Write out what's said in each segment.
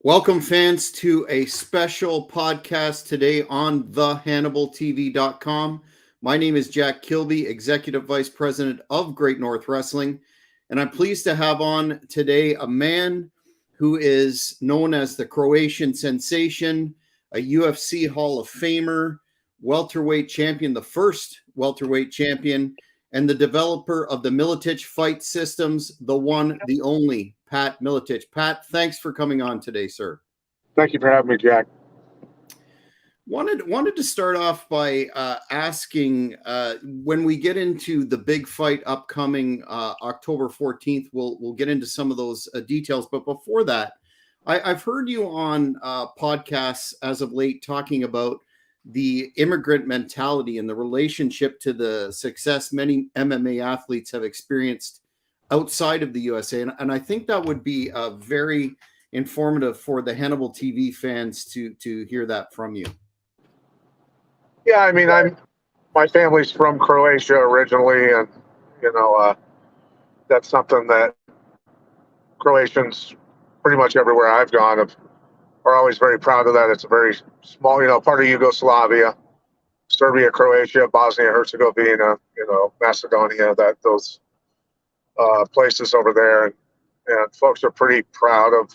Welcome, fans, to a special podcast today on thehannibaltv.com. My name is Jack Kilby, Executive Vice President of Great North Wrestling, and I'm pleased to have on today a man who is known as the Croatian Sensation, a UFC Hall of Famer, welterweight champion, the first welterweight champion, and the developer of the Miletich fight systems, the one, the only, Pat Miletich. Pat, thanks for coming on today, sir. Thank you for having me, Jack. Wanted to start off by asking, when we get into the big fight upcoming October 14th, we'll get into some of those details. But before that, I've heard you on podcasts as of late talking about the immigrant mentality and the relationship to the success many MMA athletes have experienced outside of the USA. And I think that would be very informative for the Hannibal TV fans to hear that from you. Yeah, I mean, my family's from Croatia originally, and that's something that Croatians pretty much everywhere I've gone are always very proud of. That it's a very small, part of Yugoslavia, Serbia, Croatia, Bosnia, Herzegovina, Macedonia, those places over there, and folks are pretty proud of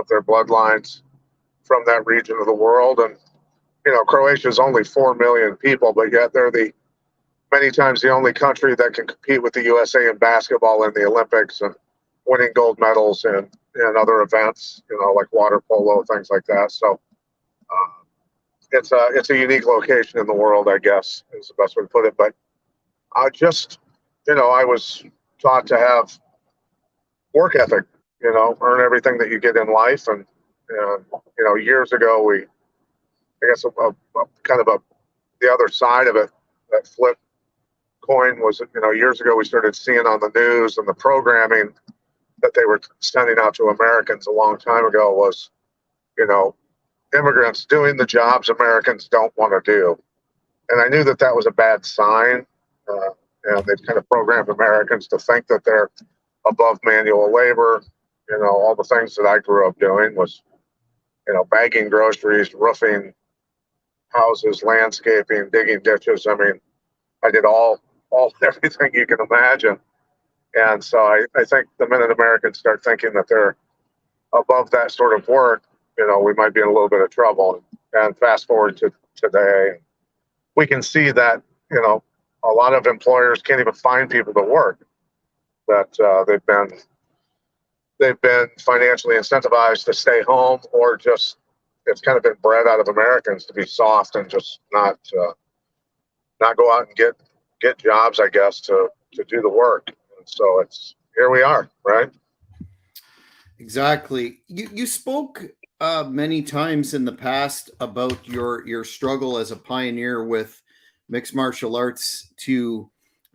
their bloodlines from that region of the world. And Croatia is only 4 million people, but yet they're many times the only country that can compete with the USA in basketball in the Olympics and winning gold medals and other events, like water polo, things like that. So it's a unique location in the world, I guess, is the best way to put it. But I was taught to have work ethic, earn everything that you get in life. And years ago, the other side of it, that flip coin was, years ago we started seeing on the news and the programming that they were sending out to Americans a long time ago was, immigrants doing the jobs Americans don't want to do. And I knew that was a bad sign. And they've kind of programmed Americans to think that they're above manual labor. All the things that I grew up doing was, bagging groceries, roofing houses, landscaping, digging ditches. I mean, I did all everything you can imagine. And so I think the minute Americans start thinking that they're above that sort of work, we might be in a little bit of trouble. And fast forward to today, we can see that, a lot of employers can't even find people to work, that they've been financially incentivized to stay home, or just it's kind of been bred out of Americans to be soft and just not go out and get jobs, I guess, to do the work. And so here we are, right? Exactly. You spoke many times in the past about your struggle as a pioneer with mixed martial arts to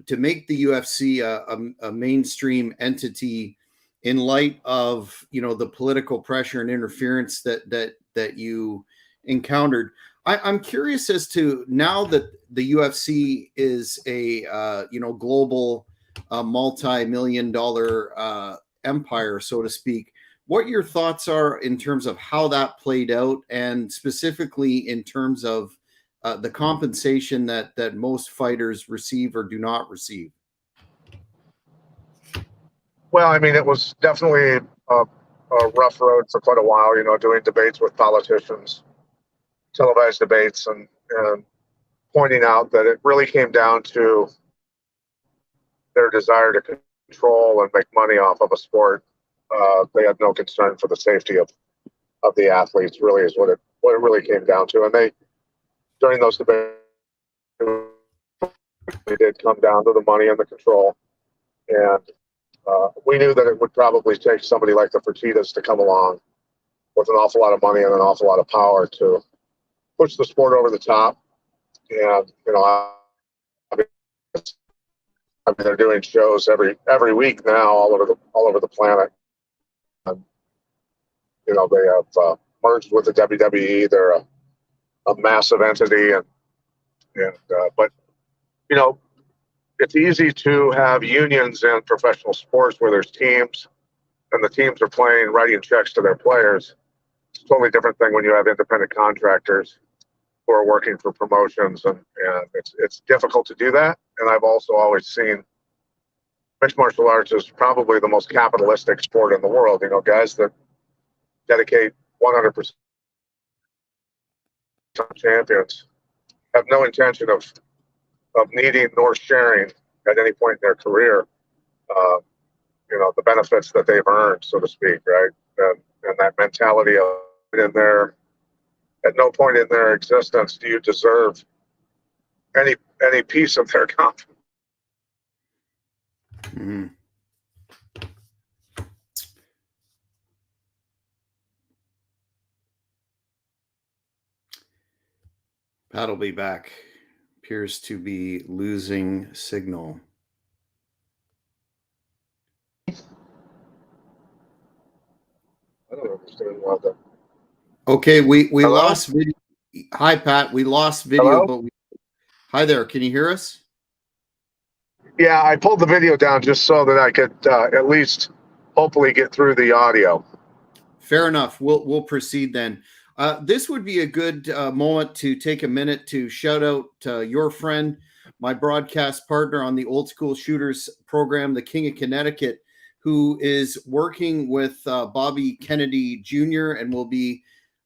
make the UFC a mainstream entity in light of the political pressure and interference that you encountered. I'm curious as to, now that the UFC is a global multi-million-dollar empire, so to speak, what your thoughts are in terms of how that played out, and specifically in terms of the compensation that most fighters receive or do not receive. Well, I mean, it was definitely a rough road for quite a while, doing debates with politicians, televised debates, and pointing out that it really came down to their desire to control and make money off of a sport. They had no concern for the safety of the athletes, really, is what it really came down to. And they, during those debates, they did come down to the money and the control. And we knew that it would probably take somebody like the Fertittas to come along with an awful lot of money and an awful lot of power to push the sport over the top. And I mean, they're doing shows every week now all over the planet. And, they have merged with the WWE. They're a massive entity, but it's easy to have unions in professional sports where there's teams, and the teams are writing checks to their players. It's totally different thing when you have independent contractors who are working for promotions, and it's difficult to do that. And I've also always seen mixed martial arts as probably the most capitalistic sport in the world. You know, guys that dedicate 100% champions have no intention of needing nor sharing at any point in their career, uh, the benefits that they've earned, so to speak, right? And that mentality of in there, at no point in their existence do you deserve any piece of their comp. Mm-hmm. Pat will be back. Appears to be losing signal. I don't understand why that. Okay, we Hello? lost video. Hi, Pat. We lost video, Hello? but hi there. Can you hear us? Yeah, I pulled the video down just so that I could at least hopefully get through the audio. Fair enough. We'll proceed then. This would be a good moment to take a minute to shout out your friend, my broadcast partner on the Old School Shooters program, the King of Connecticut, who is working with Bobby Kennedy Jr. and will be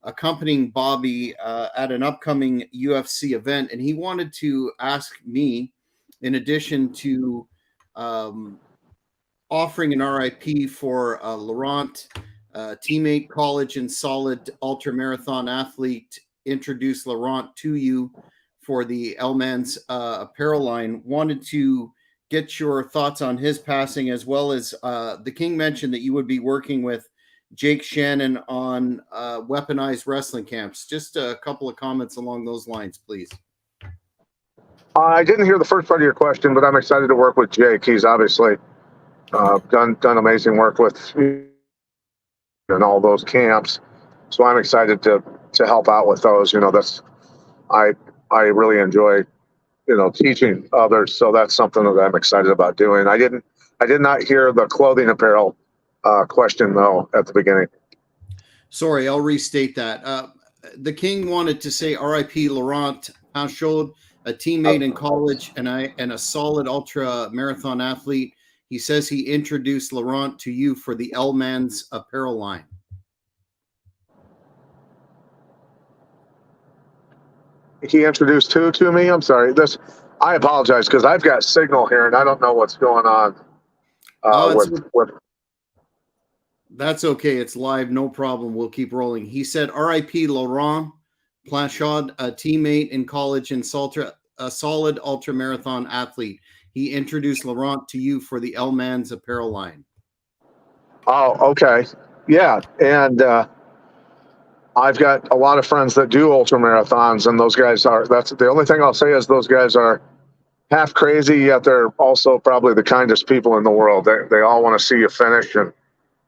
accompanying Bobby at an upcoming UFC event. And he wanted to ask me, in addition to offering an RIP for Laurent, teammate, college, and solid ultramarathon athlete, introduce Laurent to you for the Elman's apparel line. Wanted to get your thoughts on his passing, as well as the King mentioned that you would be working with Jake Shannon on weaponized wrestling camps. Just a couple of comments along those lines, please. I didn't hear the first part of your question, but I'm excited to work with Jake. He's obviously done amazing work with in all those camps, so I'm excited to help out with those. I really enjoy teaching others, so that's something that I'm excited about doing. I did not hear the clothing apparel question though at the beginning. Sorry, I'll restate that. The King wanted to say R.I.P. Laurent Panchaud, a teammate in college and a solid ultra marathon athlete. He says he introduced Laurent to you for the Elman's apparel line. He introduced who to me? I'm sorry. I apologize because I've got signal here and I don't know what's going on with. That's okay. It's live. No problem. We'll keep rolling. He said, R.I.P. Laurent Planchard, a teammate in college and a solid ultramarathon athlete. He introduced Laurent to you for the Elman's apparel line. Oh, okay. Yeah. And I've got a lot of friends that do ultramarathons, and those guys that's the only thing I'll say is those guys are half crazy, yet they're also probably the kindest people in the world. They all want to see you finish, and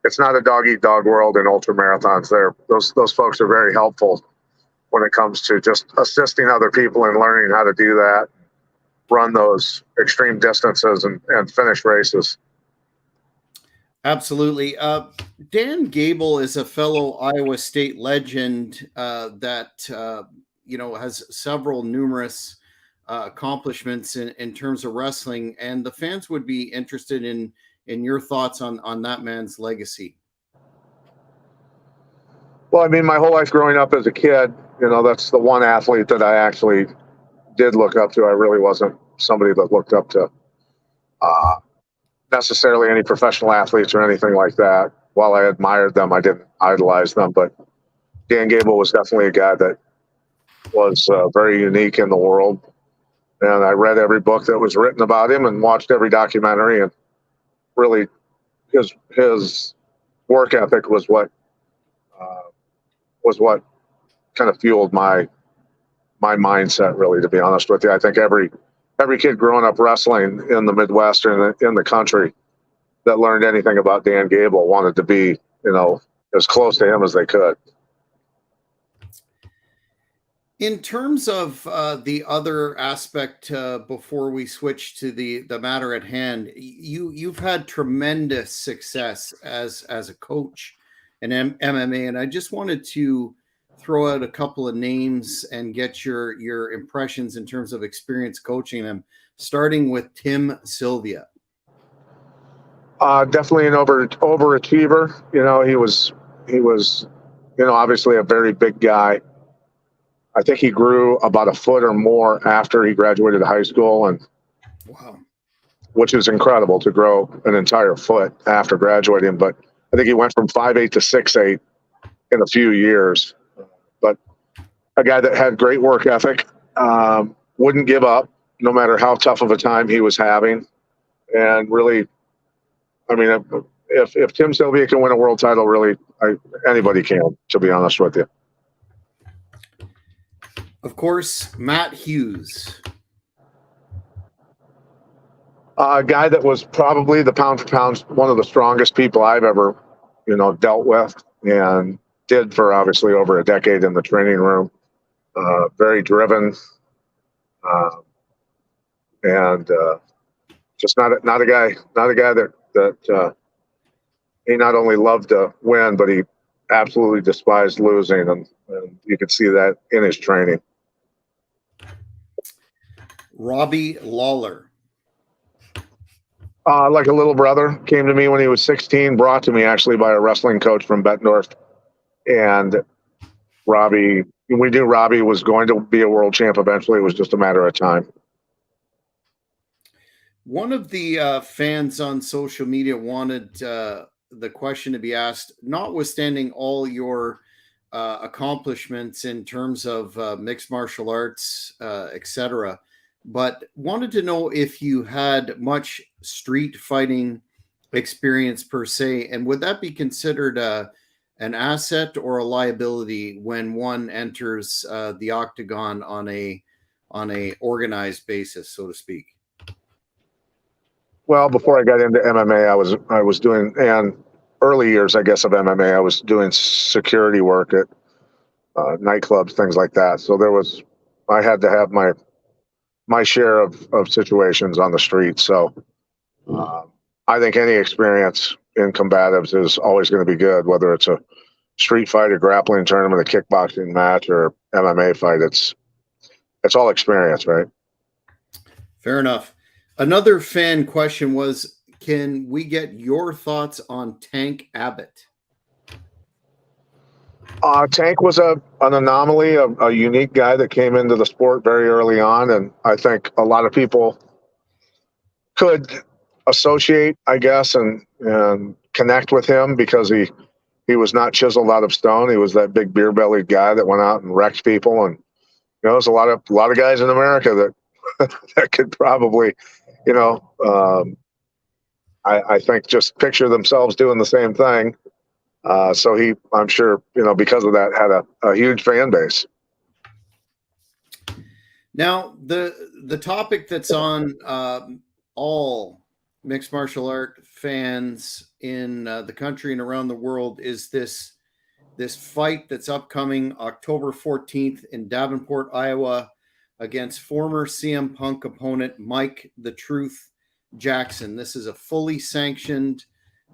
it's not a dog-eat-dog world in ultramarathons. Those folks are very helpful when it comes to just assisting other people and learning how to do that, run those extreme distances and finish races. Absolutely. Dan Gable is a fellow Iowa State legend that has several numerous accomplishments in terms of wrestling, and the fans would be interested in your thoughts on that man's legacy. Well, I mean, my whole life growing up as a kid, that's the one athlete that I actually did look up to. I really wasn't somebody that looked up to necessarily any professional athletes or anything like that. While I admired them, I didn't idolize them. But Dan Gable was definitely a guy that was very unique in the world. And I read every book that was written about him and watched every documentary. And really, his work ethic was what kind of fueled my mindset. Really, to be honest with you, I think every kid growing up wrestling in the Midwest or in the country that learned anything about Dan Gable wanted to be, as close to him as they could. In terms of the other aspect, before we switch to the matter at hand, you've had tremendous success as a coach MMA. And I just wanted to throw out a couple of names and get your impressions in terms of experience coaching them, starting with Tim Sylvia. Definitely an overachiever. He was, obviously a very big guy. I think he grew about a foot or more after he graduated high school, and Wow, which is incredible to grow an entire foot after graduating. But I think he went from 5'8" to 6'8" in a few years. But a guy that had great work ethic, wouldn't give up no matter how tough of a time he was having, and really, I mean, if Tim Sylvia can win a world title, really, anybody can. To be honest with you. Of course, Matt Hughes. A guy that was probably the pound for pound one of the strongest people I've ever, dealt with, and did for obviously over a decade in the training room. Very driven, and just not a guy that he not only loved to win, but he absolutely despised losing, and you could see that in his training. Robbie Lawler. Like a little brother, came to me when he was 16, brought to me actually by a wrestling coach from Bettendorf. And we knew Robbie was going to be a world champ eventually. It was just a matter of time. One of the fans on social media wanted the question to be asked, notwithstanding all your accomplishments in terms of mixed martial arts, etc., but wanted to know if you had much street fighting experience per se, and would that be considered an asset or a liability when one enters the octagon on a organized basis, so to speak? Well, before I got into MMA, I was doing, and early years, I guess, of MMA, I was doing security work at nightclubs, things like that. So I had to have my share of situations on the street. So I think any experience in combatives is always going to be good, whether it's a street fight, a grappling tournament, a kickboxing match, or MMA fight. It's all experience, right? Fair enough. Another fan question was, can we get your thoughts on Tank Abbott? Tank was an anomaly, a unique guy that came into the sport very early on, and I think a lot of people could associate, I guess, and connect with him because he was not chiseled out of stone. He was that big beer-bellied guy that went out and wrecked people, and there's a lot of guys in America that that could probably, I think just picture themselves doing the same thing. So I'm sure, because of that, had a huge fan base. Now, the topic that's on all mixed martial art fans in the country and around the world is this fight that's upcoming October 14th in Davenport, Iowa, against former CM Punk opponent Mike the Truth Jackson. This is a fully sanctioned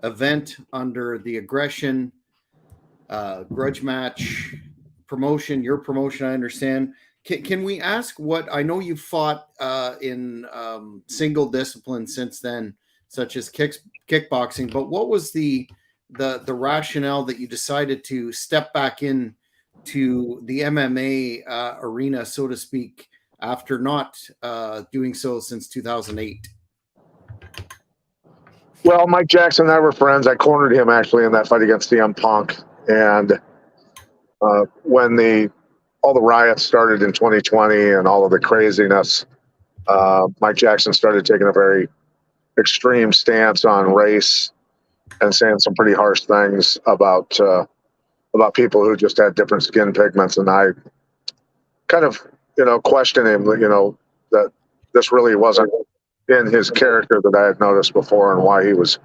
event under the Aggression grudge match promotion, your promotion, I understand. Can we ask what, I know you fought in single discipline since then, such as kickboxing, but what was the rationale that you decided to step back in to the MMA arena, so to speak, after not doing so since 2008? Well, Mike Jackson and I were friends. I cornered him actually in that fight against CM Punk. And when all the riots started in 2020 and all of the craziness, Mike Jackson started taking a very extreme stance on race and saying some pretty harsh things about people who just had different skin pigments. And I kind of, questioned him, that this really wasn't in his character that I had noticed before, and why he was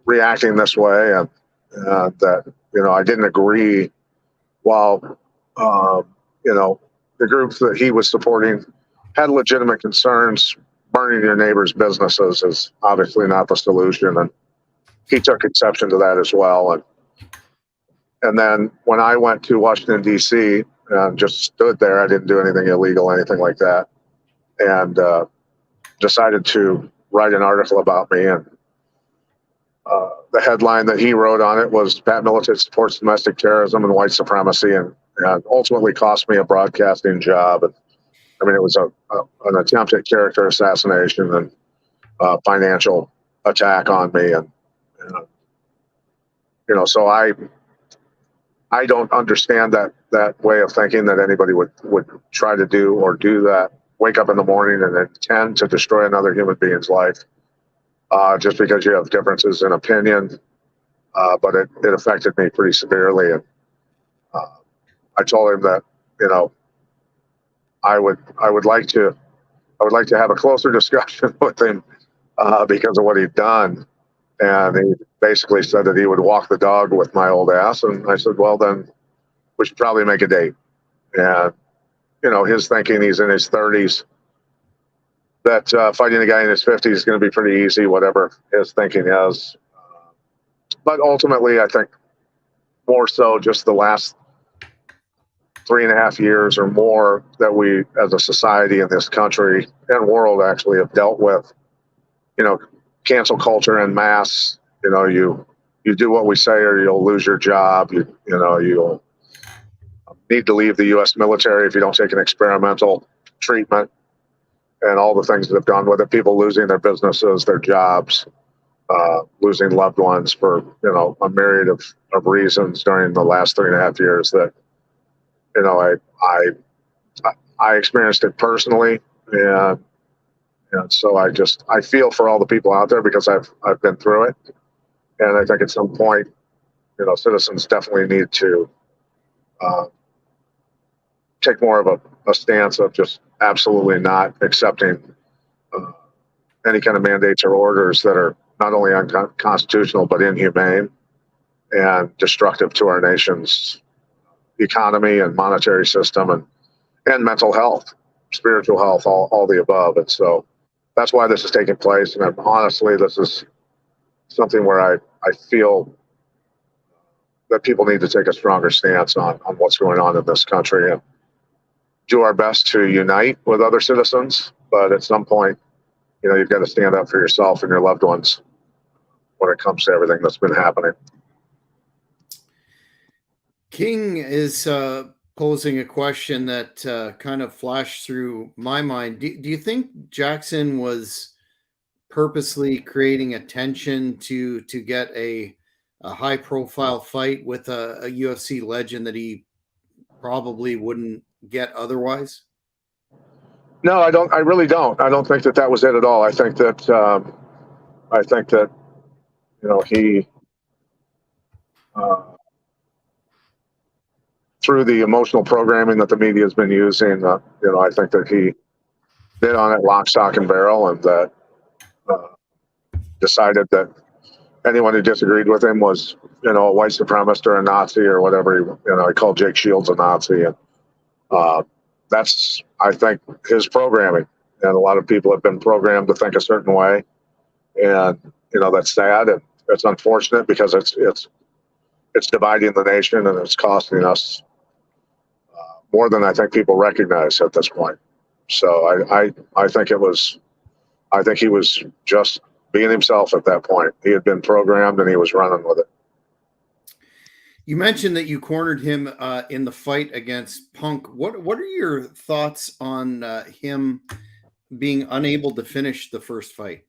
reacting this way, and that I didn't agree. While the groups that he was supporting had legitimate concerns, burning your neighbor's businesses is obviously not the solution. And he took exception to that as well. And then when I went to Washington, D.C., just stood there, I didn't do anything illegal, anything like that, and decided to write an article about me. And the headline that he wrote on it was Pat Miletich supports domestic terrorism and white supremacy, and ultimately cost me a broadcasting job. And I mean, it was an attempt at character assassination and financial attack on me. And so I don't understand that way of thinking that anybody would try to do that. Wake up in the morning and intend to destroy another human being's life just because you have differences in opinion. But it affected me pretty severely, and I told him that I would like to have a closer discussion with him because of what he'd done. And he basically said that he would walk the dog with my old ass. And I said, well, then we should probably make a date. And, his thinking, he's in his 30s, that fighting a guy in his 50s is going to be pretty easy, whatever his thinking is. But ultimately, I think more so just the last 3.5 years or more that we as a society in this country and world actually have dealt with, cancel culture en masse. You do what we say or you'll lose your job. You'll need to leave the U.S. military if you don't take an experimental treatment, and all the things that have gone with it. People losing their businesses, their jobs, losing loved ones for a myriad of reasons during the last 3.5 years. That I experienced it personally, and so I feel for all the people out there because I've been through it, and I think at some point, citizens definitely need to take more of a stance of just absolutely not accepting any kind of mandates or orders that are not only unconstitutional but inhumane and destructive to our nation's economy and monetary system and mental health, spiritual health, all the above. And so that's why this is taking place. And honestly, this is something where I feel that people need to take a stronger stance on what's going on in this country and do our best to unite with other citizens. But at some point, you've got to stand up for yourself and your loved ones when it comes to everything that's been happening. King is posing a question that kind of flashed through my mind. Do you think Jackson was purposely creating attention to get a high profile fight with a UFC legend that he probably wouldn't get otherwise? No, I don't. I really don't. I don't think that was it at all. I think that he through the emotional programming that the media has been using, I think that he bit on it lock, stock, and barrel, and that decided that anyone who disagreed with him was, a white supremacist or a Nazi or whatever. He called Jake Shields a Nazi, and that's, I think, his programming. And a lot of people have been programmed to think a certain way, and that's sad and it's unfortunate because it's dividing the nation and it's costing us more than I think people recognize at this point. So I think he was just being himself at that point. He had been programmed and he was running with it. You mentioned that you cornered him in the fight against Punk. What are your thoughts on him being unable to finish the first fight?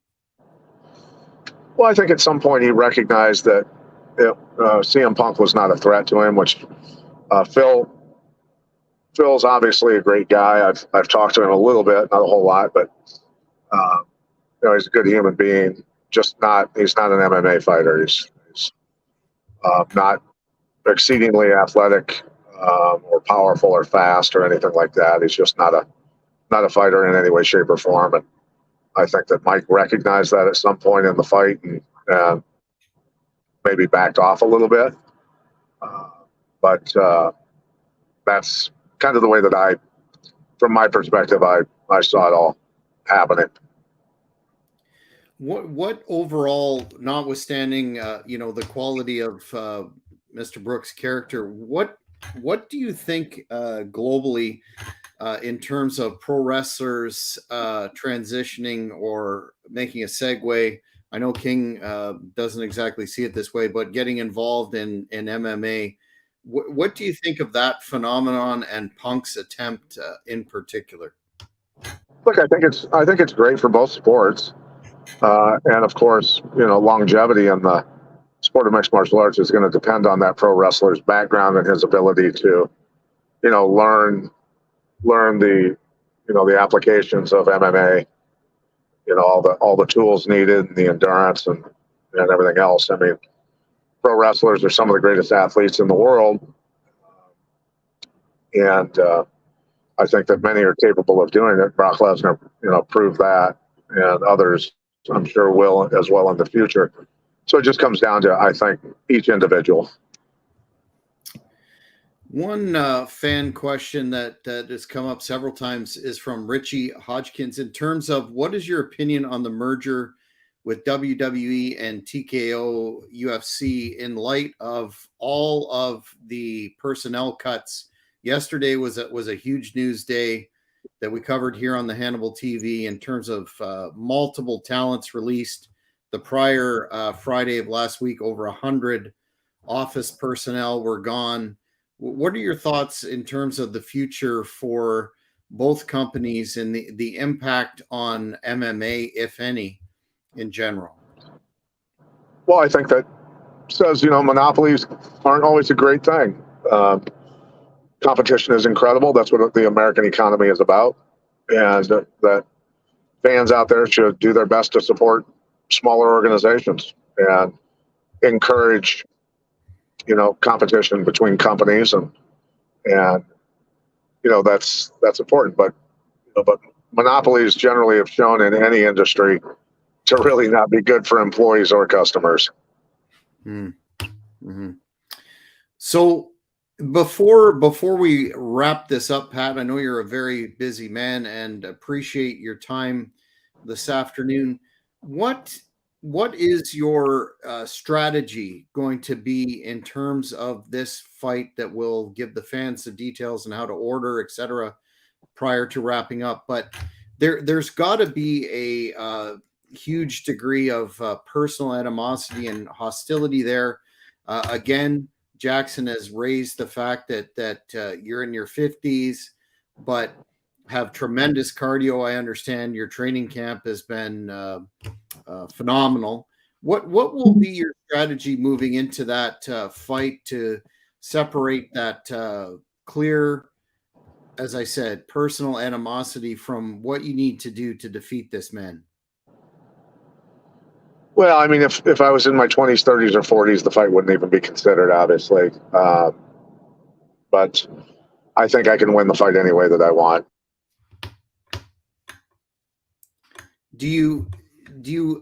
Well, I think at some point he recognized that CM Punk was not a threat to him, which Phil's obviously a great guy. I've talked to him a little bit, not a whole lot, but he's a good human being. He's not an MMA fighter. He's not exceedingly athletic or powerful or fast or anything like that. He's just not a fighter in any way, shape, or form. And I think that Mike recognized that at some point in the fight and maybe backed off a little bit. But that's kind of the way that from my perspective, I saw it all happening. what overall, notwithstanding the quality of Mr. Brooks' character, what do you think globally in terms of pro wrestlers transitioning or making a segue? I know King doesn't exactly see it this way, but getting involved in MMA, what do you think of that phenomenon and Punk's attempt in particular? Look, I think it's great for both sports, and of course, longevity in the sport of mixed martial arts is going to depend on that pro wrestler's background and his ability to, learn the, the applications of MMA, all the tools needed, and the endurance and everything else. I mean, pro wrestlers are some of the greatest athletes in the world, and I think that many are capable of doing it. Brock Lesnar, proved that, and others, I'm sure, will as well in the future. So it just comes down to, I think, each individual. One fan question that has come up several times is from Richie Hodgkins. In terms of what is your opinion on the merger with WWE and TKO UFC in light of all of the personnel cuts? Yesterday was a huge news day that we covered here on the Hannibal TV in terms of multiple talents released. The prior Friday of last week, over 100 office personnel were gone. What are your thoughts in terms of the future for both companies and the impact on MMA, if any, in general? Well, I think that says, monopolies aren't always a great thing. Competition is incredible. That's what the American economy is about. And that fans out there should do their best to support smaller organizations and encourage, competition between companies, and that's important. But monopolies generally have shown in any industry to really not be good for employees or customers. Mm-hmm. So before we wrap this up, Pat, I know you're a very busy man and appreciate your time this afternoon. What is your strategy going to be in terms of this fight that will give the fans the details and how to order, etc., prior to wrapping up? But there's got to be a huge degree of personal animosity and hostility there. Again, Jackson has raised the fact that you're in your 50s, but have tremendous cardio. I understand your training camp has been phenomenal. What will be your strategy moving into that fight to separate that clear, as I said, personal animosity from what you need to do to defeat this man? Well, I mean, if I was in my 20s, 30s, or 40s, the fight wouldn't even be considered, obviously. But I think I can win the fight any way that I want.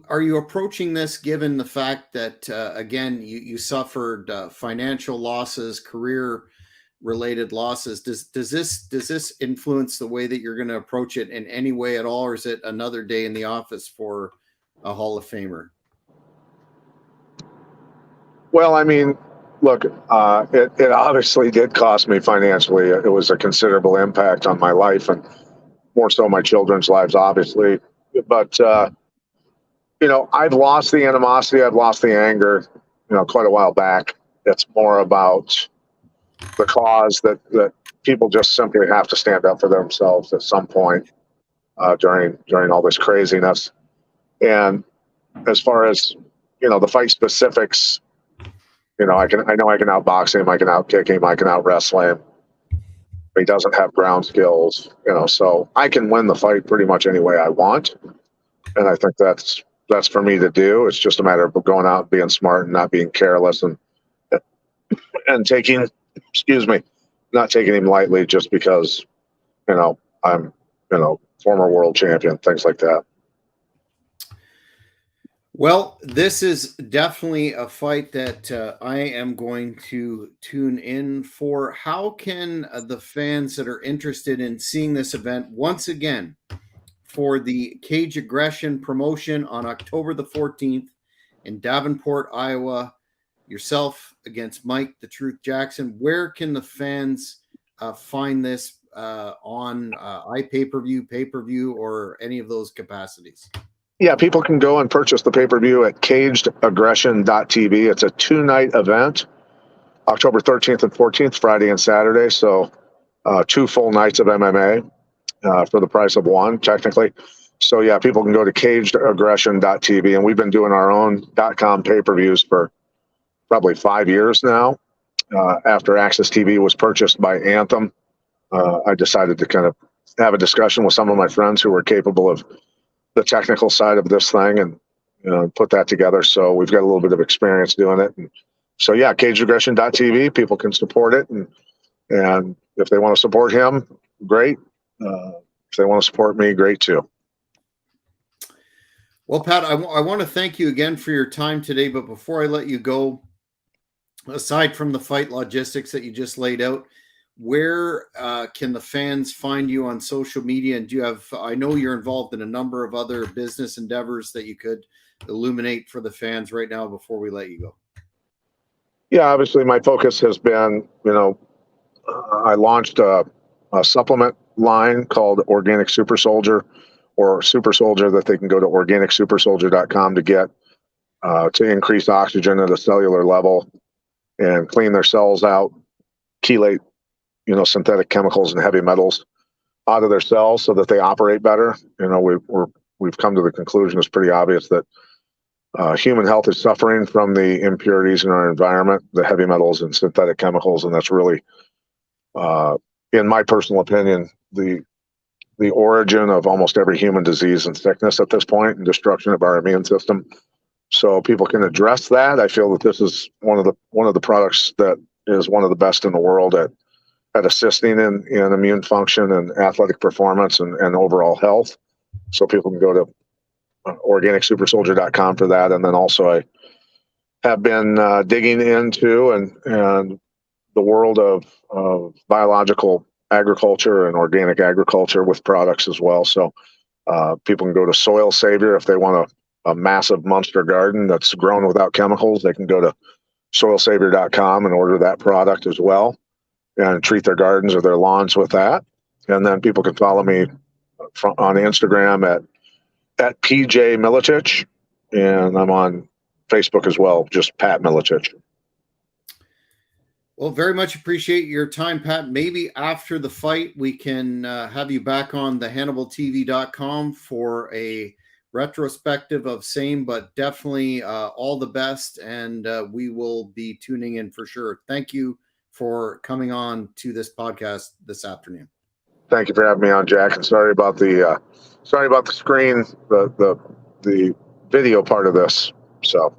Are you approaching this given the fact that again you suffered financial losses, career related losses? Does this influence the way that you're going to approach it in any way at all, or is it another day in the office for a Hall of Famer? Well, I mean, look, it obviously did cost me financially. It was a considerable impact on my life, and more so my children's lives, obviously. But I've lost the animosity, I've lost the anger, quite a while back. It's more about the cause that people just simply have to stand up for themselves at some point during all this craziness. And as far as the fight specifics, I know I can outbox him, I can outkick him, I can out wrestle him. He doesn't have ground skills, so I can win the fight pretty much any way I want. And I think that's for me to do. It's just a matter of going out and being smart and not being careless and taking, not taking him lightly just because, I'm, former world champion, things like that. Well, this is definitely a fight that I am going to tune in for. How can the fans that are interested in seeing this event once again for the Cage Aggression promotion on October the 14th in Davenport, Iowa. Yourself against Mike the Truth Jackson. Where can the fans find this on iPay-per-view, pay-per-view, or any of those capacities? Yeah, people can go and purchase the pay-per-view at cagedaggression.tv. It's a 2-night event, October 13th and 14th, Friday and Saturday. So 2 full nights of MMA for the price of one, technically. So yeah, people can go to cagedaggression.tv, and we've been doing our own .com pay-per-views for probably 5 years now. After Access TV was purchased by Anthem, I decided to kind of have a discussion with some of my friends who were capable of the technical side of this thing and put that together. So we've got a little bit of experience doing it. And so yeah, cageaggression.tv, people can support it. And if they want to support him, great. If they want to support me, great too. Well, Pat, I want to thank you again for your time today. But before I let you go, aside from the fight logistics that you just laid out, where can the fans find you on social media? And do you have, I know you're involved in a number of other business endeavors that you could illuminate for the fans right now before we let you go. Yeah, obviously my focus has been, I launched a supplement line called Organic Super Soldier, or Super Soldier, that they can go to organicsupersoldier.com to get to increase oxygen at a cellular level and clean their cells out, chelate, synthetic chemicals and heavy metals out of their cells so that they operate better. We've come to the conclusion, it's pretty obvious, that human health is suffering from the impurities in our environment, the heavy metals and synthetic chemicals, and that's really, in my personal opinion, the origin of almost every human disease and sickness at this point, and destruction of our immune system. So people can address that. I feel that this is one of the products that is one of the best in the world at assisting in immune function and athletic performance and overall health. So people can go to organicsupersoldier.com for that. And then also I have been digging into and the world of biological agriculture and organic agriculture with products as well. So people can go to Soil Savior if they want a massive monster garden that's grown without chemicals. They can go to soilsavior.com and order that product as well and treat their gardens or their lawns with that. And then people can follow me on Instagram at PJ Miletich, and I'm on Facebook as well, just Pat Miletich. Well, very much appreciate your time, Pat. Maybe after the fight, we can have you back on the HannibalTV.com for a retrospective of same, but definitely all the best, and we will be tuning in for sure. Thank you for coming on to this podcast this afternoon. Thank you for having me on, Jack, and sorry about the screen, the video part of this. So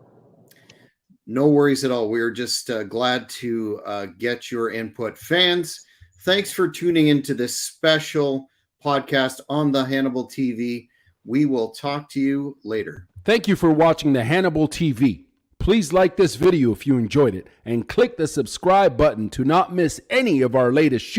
no worries at all. We're just glad to get your input. Fans, thanks for tuning into this special podcast on the Hannibal TV. We will talk to you later. Thank you for watching the Hannibal TV. Please like this video if you enjoyed it and click the subscribe button to not miss any of our latest